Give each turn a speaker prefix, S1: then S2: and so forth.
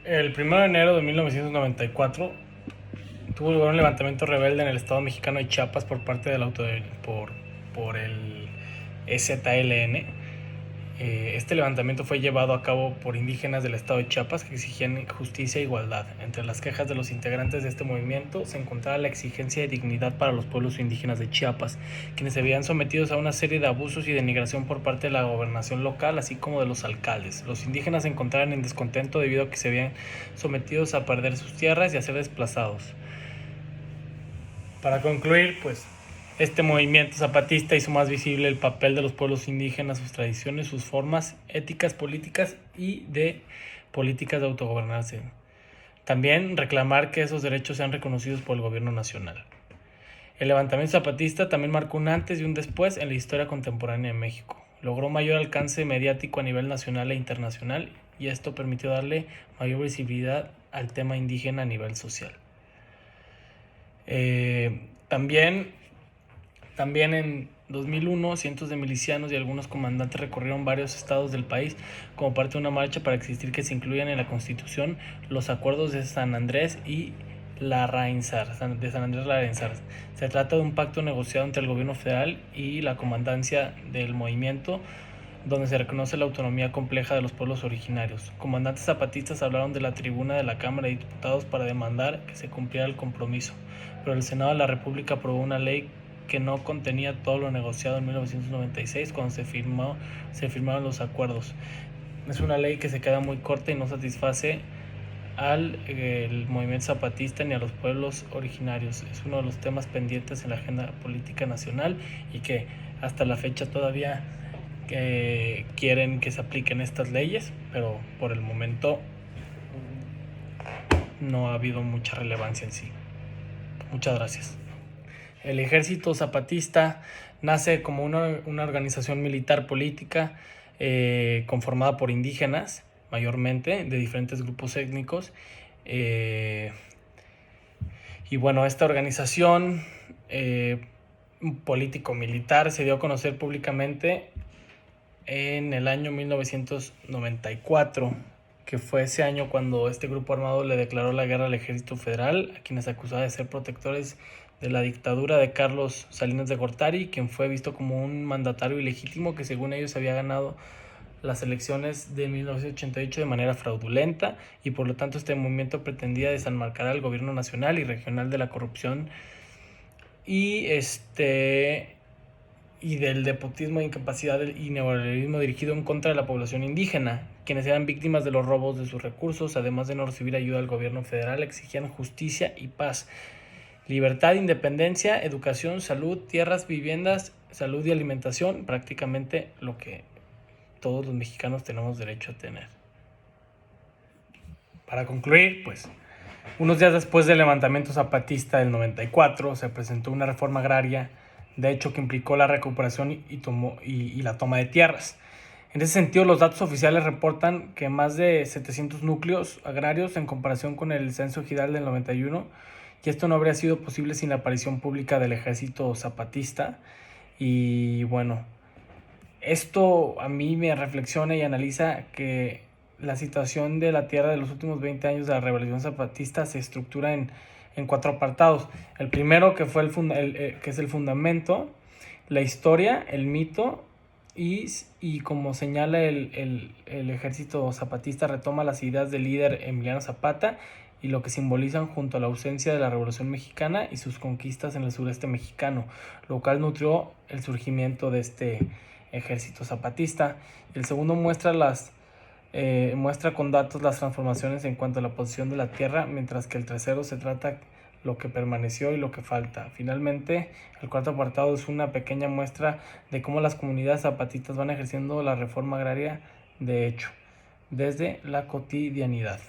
S1: El 1 de enero de 1994 tuvo lugar un levantamiento rebelde en el estado mexicano de Chiapas por parte del por el EZLN. Este levantamiento fue llevado a cabo por indígenas del estado de Chiapas que exigían justicia e igualdad. Entre las quejas de los integrantes de este movimiento se encontraba la exigencia de dignidad para los pueblos indígenas de Chiapas, quienes se veían sometidos a una serie de abusos y denigración por parte de la gobernación local, así como de los alcaldes. Los indígenas se encontraban en descontento debido a que se veían sometidos a perder sus tierras y a ser desplazados. Para concluir, pues este movimiento zapatista hizo más visible el papel de los pueblos indígenas, sus tradiciones, sus formas éticas, políticas y de políticas de autogobernarse. También reclamar que esos derechos sean reconocidos por el gobierno nacional. El levantamiento zapatista también marcó un antes y un después en la historia contemporánea de México. Logró mayor alcance mediático a nivel nacional e internacional y esto permitió darle mayor visibilidad al tema indígena a nivel social. También en 2001, cientos de milicianos y algunos comandantes recorrieron varios estados del país como parte de una marcha para exigir que se incluyan en la Constitución los acuerdos de San Andrés y Larrainzar. Se trata de un pacto negociado entre el gobierno federal y la comandancia del movimiento, donde se reconoce la autonomía compleja de los pueblos originarios. Comandantes zapatistas hablaron de la tribuna de la Cámara de Diputados para demandar que se cumpliera el compromiso, pero el Senado de la República aprobó una ley que no contenía todo lo negociado en 1996 cuando se firmaron los acuerdos. Es una ley que se queda muy corta y no satisface al el movimiento zapatista ni a los pueblos originarios. Es uno de los temas pendientes en la agenda política nacional y que hasta la fecha todavía quieren que se apliquen estas leyes, pero por el momento no ha habido mucha relevancia en sí. Muchas gracias. El Ejército Zapatista nace como una organización militar política conformada por indígenas, mayormente, de diferentes grupos étnicos. Y bueno, esta organización político-militar se dio a conocer públicamente en el año 1994, que fue ese año cuando este grupo armado le declaró la guerra al Ejército Federal, a quienes acusaba de ser protectores de la dictadura de Carlos Salinas de Gortari, quien fue visto como un mandatario ilegítimo que según ellos había ganado las elecciones de 1988 de manera fraudulenta y por lo tanto este movimiento pretendía desenmascarar al gobierno nacional y regional de la corrupción y del nepotismo, incapacidad y neoliberalismo dirigido en contra de la población indígena, quienes eran víctimas de los robos de sus recursos, además de no recibir ayuda del gobierno federal, exigían justicia y paz, libertad, independencia, educación, salud, tierras, viviendas, salud y alimentación, prácticamente lo que todos los mexicanos tenemos derecho a tener. Para concluir, pues, unos días después del levantamiento zapatista del 94, se presentó una reforma agraria, de hecho que implicó la recuperación y la toma de tierras. En ese sentido, los datos oficiales reportan que más de 700 núcleos agrarios en comparación con el censo ejidal del 91, y esto no habría sido posible sin la aparición pública del Ejército Zapatista. Y bueno, esto a mí me reflexiona y analiza que la situación de la tierra de los últimos 20 años de la Revolución Zapatista se estructura en cuatro apartados. El primero, que es el fundamento, la historia, el mito, y como señala el Ejército Zapatista, retoma las ideas del líder Emiliano Zapata y lo que simbolizan junto a la ausencia de la Revolución Mexicana y sus conquistas en el sureste mexicano, lo cual nutrió el surgimiento de este Ejército Zapatista. El segundo muestra con datos las transformaciones en cuanto a la posición de la tierra, mientras que el tercero se trata lo que permaneció y lo que falta. Finalmente, el cuarto apartado es una pequeña muestra de cómo las comunidades zapatistas van ejerciendo la reforma agraria de hecho, desde la cotidianidad.